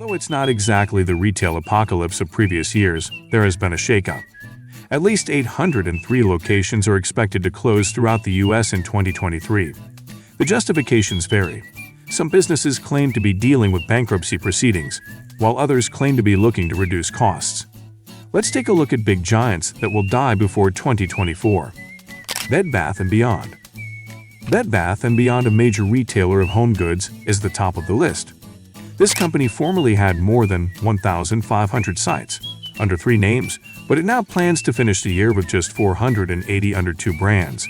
Although it's not exactly the retail apocalypse of previous years, there has been a shakeup. At least 803 locations are expected to close throughout the U.S. in 2023. The justifications vary. Some businesses claim to be dealing with bankruptcy proceedings, while others claim to be looking to reduce costs. Let's take a look at big giants that will die before 2024. Bed Bath & Beyond. Bed Bath & Beyond, a major retailer of home goods, is the top of the list. This company formerly had more than 1,500 sites, under 3 names, but it now plans to finish the year with just 480 under 2 brands.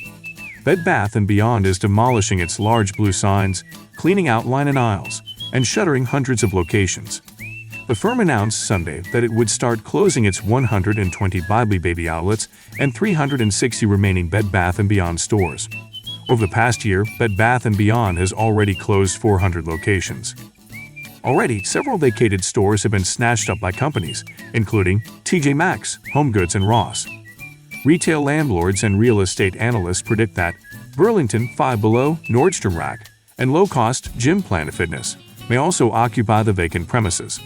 Bed Bath & Beyond is demolishing its large blue signs, cleaning out line and aisles, and shuttering hundreds of locations. The firm announced Sunday that it would start closing its 120 Bible Baby outlets and 360 remaining Bed Bath & Beyond stores. Over the past year, Bed Bath & Beyond has already closed 400 locations. Already, several vacated stores have been snatched up by companies, including TJ Maxx, HomeGoods, and Ross. Retail landlords and real estate analysts predict that Burlington, Five Below, Nordstrom Rack, and low-cost Gym Planet Fitness may also occupy the vacant premises.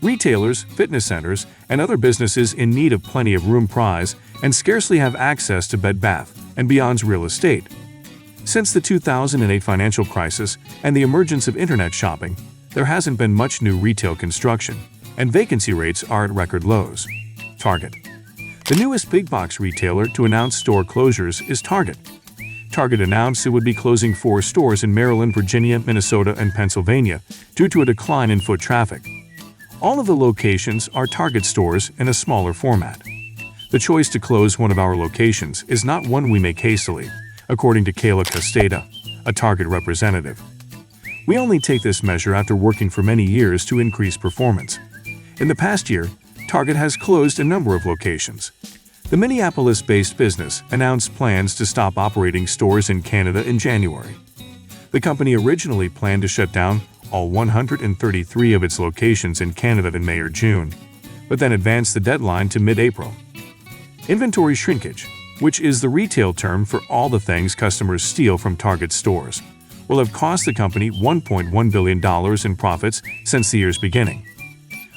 Retailers, fitness centers, and other businesses in need of plenty of room prize and scarcely have access to Bed Bath & Beyond's real estate. Since the 2008 financial crisis and the emergence of internet shopping, there hasn't been much new retail construction, and vacancy rates are at record lows. Target. The newest big-box retailer to announce store closures is Target. Target announced it would be closing 4 stores in Maryland, Virginia, Minnesota, and Pennsylvania due to a decline in foot traffic. All of the locations are Target stores in a smaller format. The choice to close one of our locations is not one we make hastily, according to Kayla Costeda, a Target representative. We only take this measure after working for many years to increase performance. In the past year, Target has closed a number of locations. The Minneapolis-based business announced plans to stop operating stores in Canada in January. The company originally planned to shut down all 133 of its locations in Canada in May or June, but then advanced the deadline to mid-April. Inventory shrinkage, which is the retail term for all the things customers steal from Target stores, will have cost the company $1.1 billion in profits since the year's beginning.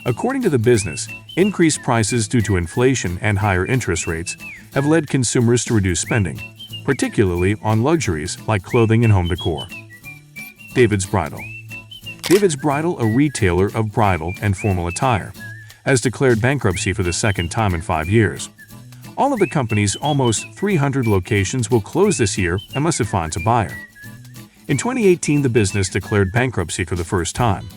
According to the business, increased prices due to inflation and higher interest rates have led consumers to reduce spending, particularly on luxuries like clothing and home decor. David's Bridal. David's Bridal, a retailer of bridal and formal attire, has declared bankruptcy for the second time in 5 years. All of the company's almost 300 locations will close this year unless it finds a buyer. In 2018, the business declared bankruptcy for the first time.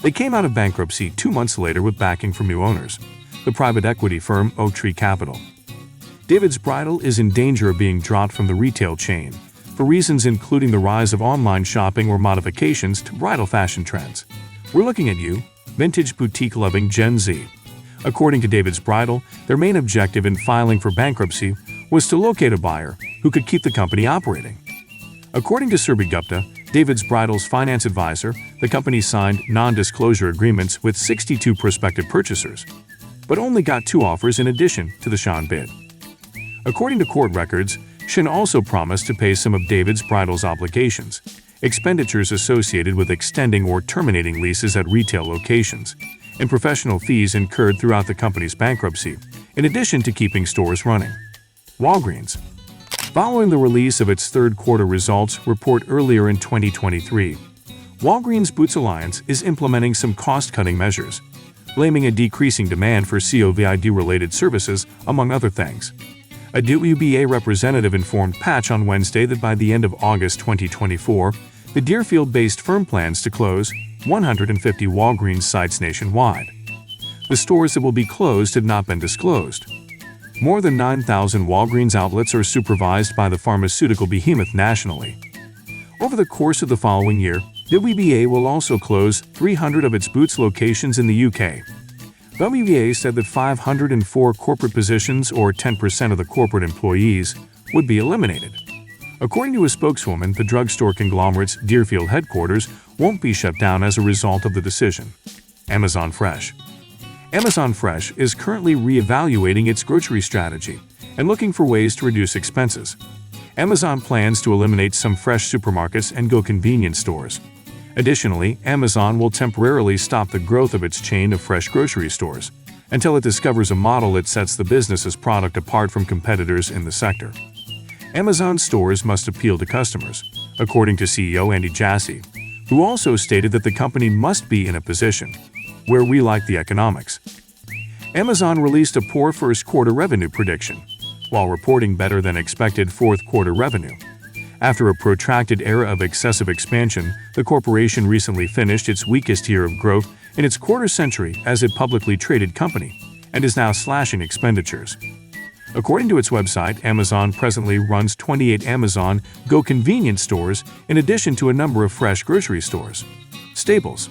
They came out of bankruptcy 2 months later with backing from new owners, the private equity firm Oaktree Capital. David's Bridal is in danger of being dropped from the retail chain, for reasons including the rise of online shopping or modifications to bridal fashion trends. We're looking at you, vintage boutique-loving Gen Z. According to David's Bridal, their main objective in filing for bankruptcy was to locate a buyer who could keep the company operating. According to Surbi Gupta, David's Bridal's finance advisor, the company signed non-disclosure agreements with 62 prospective purchasers, but only got 2 offers in addition to the Shan bid. According to court records, Shan also promised to pay some of David's Bridal's obligations, expenditures associated with extending or terminating leases at retail locations, and professional fees incurred throughout the company's bankruptcy, in addition to keeping stores running. Walgreens. Following the release of its third-quarter results report earlier in 2023, Walgreens Boots Alliance is implementing some cost-cutting measures, blaming a decreasing demand for COVID-related services, among other things. A WBA representative informed Patch on Wednesday that by the end of August 2024, the Deerfield-based firm plans to close 150 Walgreens sites nationwide. The stores that will be closed have not been disclosed. More than 9,000 Walgreens outlets are supervised by the pharmaceutical behemoth nationally. Over the course of the following year, WBA will also close 300 of its Boots locations in the UK. WBA said that 504 corporate positions, or 10% of the corporate employees, would be eliminated. According to a spokeswoman, the drugstore conglomerate's Deerfield headquarters won't be shut down as a result of the decision. Amazon Fresh. Amazon Fresh is currently re-evaluating its grocery strategy and looking for ways to reduce expenses. Amazon plans to eliminate some fresh supermarkets and go convenience stores. Additionally, Amazon will temporarily stop the growth of its chain of fresh grocery stores until it discovers a model that sets the business's product apart from competitors in the sector. Amazon stores must appeal to customers, according to CEO Andy Jassy, who also stated that the company must be in a position where we like the economics. Amazon released a poor first-quarter revenue prediction, while reporting better than expected fourth-quarter revenue. After a protracted era of excessive expansion, the corporation recently finished its weakest year of growth in its quarter century as a publicly traded company and is now slashing expenditures. According to its website, Amazon presently runs 28 Amazon Go convenience stores in addition to a number of fresh grocery stores. Staples.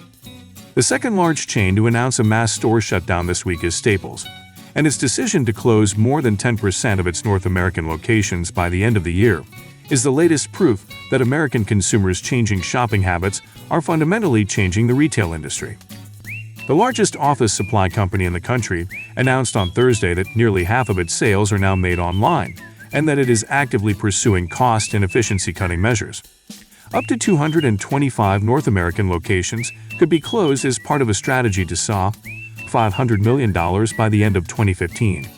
The second large chain to announce a mass store shutdown this week is Staples, and its decision to close more than 10% of its North American locations by the end of the year is the latest proof that American consumers' changing shopping habits are fundamentally changing the retail industry. The largest office supply company in the country announced on Thursday that nearly half of its sales are now made online and that it is actively pursuing cost and efficiency-cutting measures. Up to 225 North American locations could be closed as part of a strategy to saw $500 million by the end of 2015.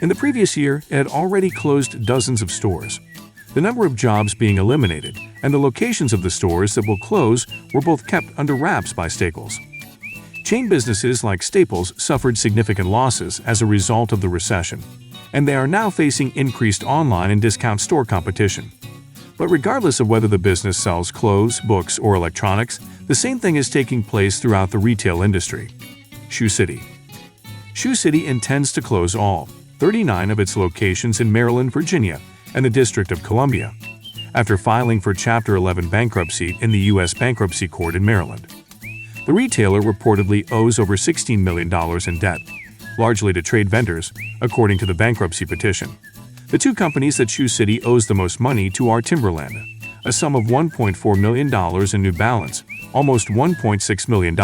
In the previous year, it had already closed dozens of stores. The number of jobs being eliminated and the locations of the stores that will close were both kept under wraps by Staples. Chain businesses like Staples suffered significant losses as a result of the recession, and they are now facing increased online and discount store competition. But regardless of whether the business sells clothes, books, or electronics, the same thing is taking place throughout the retail industry. Shoe City. Shoe City intends to close all 39 of its locations in Maryland, Virginia, and the District of Columbia, after filing for Chapter 11 bankruptcy in the U.S. Bankruptcy Court in Maryland. The retailer reportedly owes over $16 million in debt, largely to trade vendors, according to the bankruptcy petition. The two companies that Shoe City owes the most money to are Timberland, a sum of $1.4 million, and New Balance, almost $1.6 million.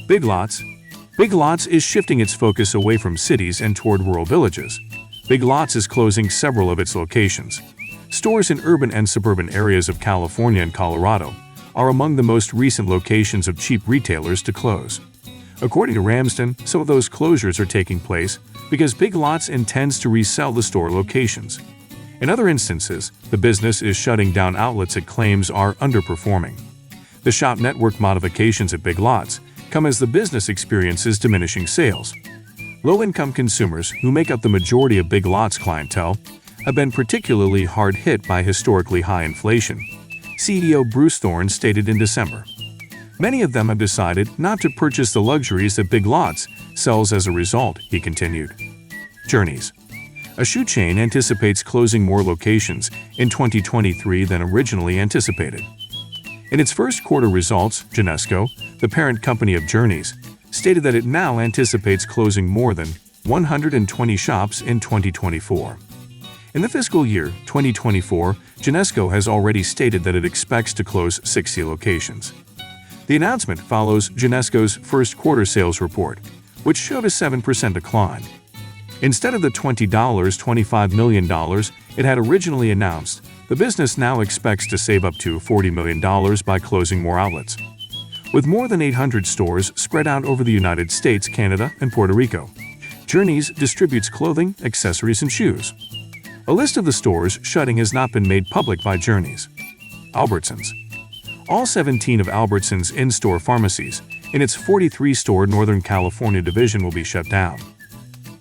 Big Lots. Big Lots is shifting its focus away from cities and toward rural villages. Big Lots is closing several of its locations. Stores in urban and suburban areas of California and Colorado are among the most recent locations of cheap retailers to close. According to Ramsden, some of those closures are taking place because Big Lots intends to resell the store locations. In other instances, the business is shutting down outlets it claims are underperforming. The shop network modifications at Big Lots come as the business experiences diminishing sales. Low-income consumers, who make up the majority of Big Lots clientele, have been particularly hard hit by historically high inflation, CEO Bruce Thorne stated in December. Many of them have decided not to purchase the luxuries that Big Lots sells as a result, he continued. Journeys. A shoe chain anticipates closing more locations in 2023 than originally anticipated. In its first quarter results, Genesco, the parent company of Journeys, stated that it now anticipates closing more than 120 shops in 2024. In the fiscal year 2024, Genesco has already stated that it expects to close 60 locations. The announcement follows Genesco's first quarter sales report, which showed a 7% decline. Instead of the $25 million it had originally announced, the business now expects to save up to $40 million by closing more outlets. With more than 800 stores spread out over the United States, Canada, and Puerto Rico, Journeys distributes clothing, accessories, and shoes. A list of the stores shutting has not been made public by Journeys. Albertsons. All 17 of Albertsons in-store pharmacies in its 43-store Northern California division will be shut down.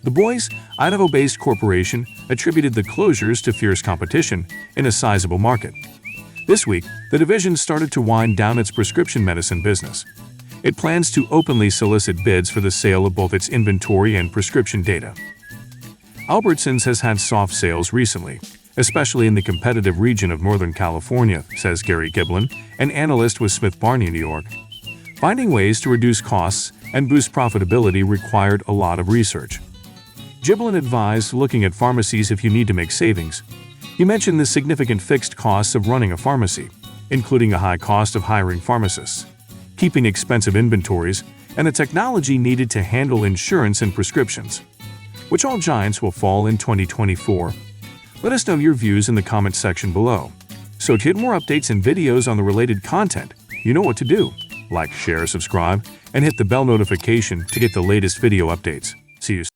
The Boise, Idaho-based corporation attributed the closures to fierce competition in a sizable market. This week, the division started to wind down its prescription medicine business. It plans to openly solicit bids for the sale of both its inventory and prescription data. Albertsons has had soft sales recently, especially in the competitive region of Northern California, says Gary Giblin, an analyst with Smith Barney, New York. Finding ways to reduce costs and boost profitability required a lot of research. Giblin advised looking at pharmacies if you need to make savings. He mentioned the significant fixed costs of running a pharmacy, including a high cost of hiring pharmacists, keeping expensive inventories, and the technology needed to handle insurance and prescriptions, which all giants will fall in 2024. Let us know your views in the comment section below. So to get more updates and videos on the related content, you know what to do. Like, share, subscribe, and hit the bell notification to get the latest video updates. See you soon.